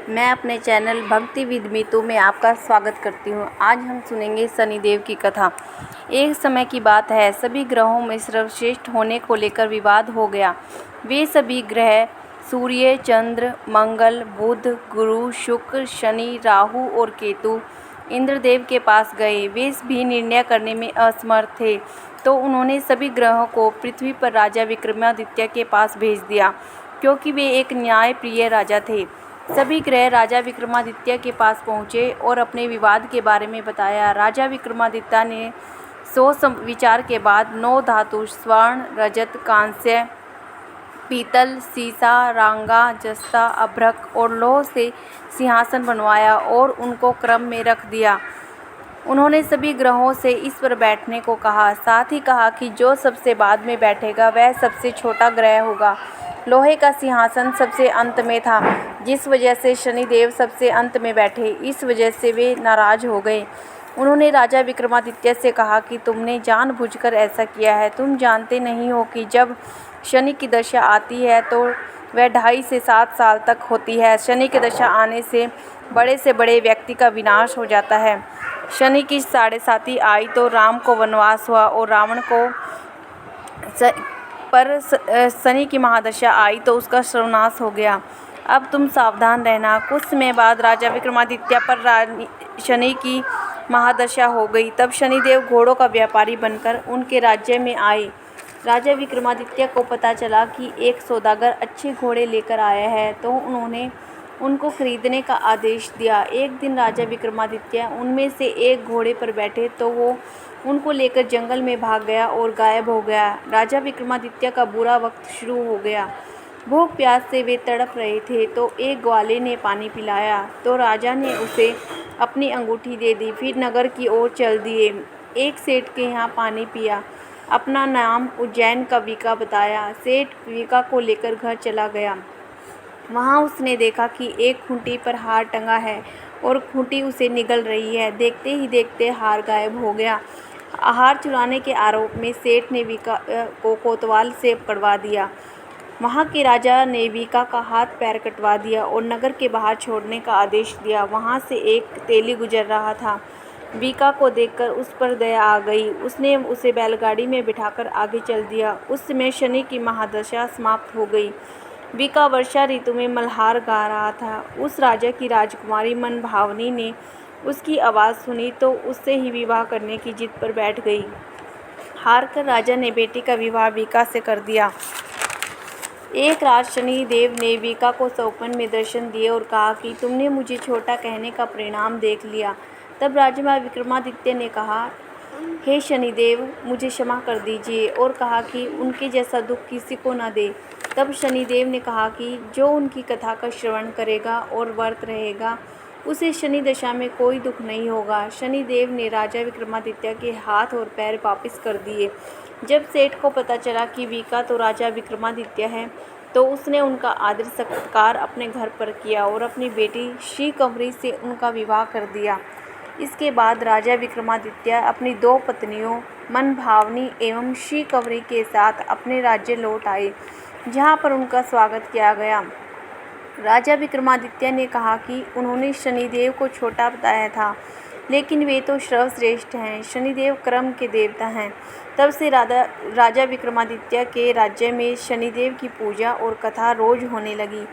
मैं अपने चैनल भक्ति विद मीतू में आपका स्वागत करती हूँ। आज हम सुनेंगे शनिदेव की कथा। एक समय की बात है, सभी ग्रहों में सर्वश्रेष्ठ होने को लेकर विवाद हो गया। वे सभी ग्रह सूर्य, चंद्र, मंगल, बुध, गुरु, शुक्र, शनि, राहु और केतु इंद्रदेव के पास गए। वे भी निर्णय करने में असमर्थ थे, तो उन्होंने सभी ग्रहों को पृथ्वी पर राजा विक्रमादित्य के पास भेज दिया, क्योंकि वे एक न्यायप्रिय राजा थे। सभी ग्रह राजा विक्रमादित्य के पास पहुँचे और अपने विवाद के बारे में बताया। राजा विक्रमादित्य ने सोच विचार के बाद 9 धातु स्वर्ण, रजत, कांस्य, पीतल, सीसा, रांगा, जस्ता, अभ्रक और लौह से सिंहासन बनवाया और उनको क्रम में रख दिया। उन्होंने सभी ग्रहों से इस पर बैठने को कहा, साथ ही कहा कि जो सबसे बाद में बैठेगा वह सबसे छोटा ग्रह होगा। लोहे का सिंहासन सबसे अंत में था, जिस वजह से शनिदेव सबसे अंत में बैठे। इस वजह से वे नाराज हो गए। उन्होंने राजा विक्रमादित्य से कहा कि तुमने जानबूझकर ऐसा किया है। तुम जानते नहीं हो कि जब शनि की दशा आती है तो वह 2.5 से 7 साल तक होती है। शनि की दशा आने से बड़े व्यक्ति का विनाश हो जाता है। शनि की 7.5 आई तो राम को वनवास हुआ और रावण को पर शनि की महादशा आई तो उसका सर्वनाश हो गया। अब तुम सावधान रहना। कुछ समय बाद राजा विक्रमादित्य पर शनि की महादशा हो गई। तब शनिदेव घोड़ों का व्यापारी बनकर उनके राज्य में आए। राजा विक्रमादित्य को पता चला कि एक सौदागर अच्छे घोड़े लेकर आया है, तो उन्होंने उनको खरीदने का आदेश दिया। एक दिन राजा विक्रमादित्य उनमें से एक घोड़े पर बैठे तो वो उनको लेकर जंगल में भाग गया और गायब हो गया। राजा विक्रमादित्य का बुरा वक्त शुरू हो गया। भूख प्यास से वे तड़प रहे थे, तो एक ग्वाले ने पानी पिलाया तो राजा ने उसे अपनी अंगूठी दे दी। फिर नगर की ओर चल दिए। एक सेठ के यहाँ पानी पिया। अपना नाम उज्जैन का वीका बताया। सेठ वीका को लेकर घर चला गया। वहाँ उसने देखा कि एक खूंटी पर हार टंगा है और खूंटी उसे निगल रही है। देखते ही देखते हार गायब हो गया। हार चुराने के आरोप में सेठ ने वीका को कोतवाल से पकड़वा दिया। वहाँ के राजा ने वीका का हाथ पैर कटवा दिया और नगर के बाहर छोड़ने का आदेश दिया। वहाँ से एक तेली गुजर रहा था। वीका को देखकर उस पर दया आ गई। उसने उसे बैलगाड़ी में बिठाकर आगे चल दिया। उस समय शनि की महादशा समाप्त हो गई। वीका वर्षा ऋतु में मल्हार गा रहा था। उस राजा की राजकुमारी मनभावनी ने उसकी आवाज़ सुनी तो उससे ही विवाह करने की जिद पर बैठ गई। हार कर राजा ने बेटी का विवाह वीका से कर दिया। एक रात शनिदेव ने वीका को स्वप्न में दर्शन दिए और कहा कि तुमने मुझे छोटा कहने का परिणाम देख लिया। तब राजा विक्रमादित्य ने कहा, हे शनिदेव, मुझे क्षमा कर दीजिए, और कहा कि उनके जैसा दुख किसी को न दे। तब शनिदेव ने कहा कि जो उनकी कथा का श्रवण करेगा और व्रत रहेगा, उसे शनि दशा में कोई दुख नहीं होगा। शनिदेव ने राजा विक्रमादित्य के हाथ और पैर वापस कर दिए। जब सेठ को पता चला कि वीका तो राजा विक्रमादित्य है, तो उसने उनका आदर सत्कार अपने घर पर किया और अपनी बेटी श्रीकंवरी से उनका विवाह कर दिया। इसके बाद राजा विक्रमादित्य अपनी 2 पत्नियों मनभावनी एवं श्रीकंवरी के साथ अपने राज्य लौट आए, जहाँ पर उनका स्वागत किया गया। राजा विक्रमादित्य ने कहा कि उन्होंने शनिदेव को छोटा बताया था, लेकिन वे तो सर्वश्रेष्ठ हैं। शनिदेव कर्म के देवता हैं। तब से राजा विक्रमादित्य के राज्य में शनिदेव की पूजा और कथा रोज होने लगी।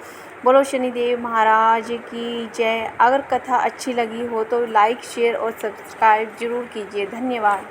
बोलो शनिदेव महाराज की जय। अगर कथा अच्छी लगी हो तो लाइक, शेयर और सब्सक्राइब जरूर कीजिए। धन्यवाद।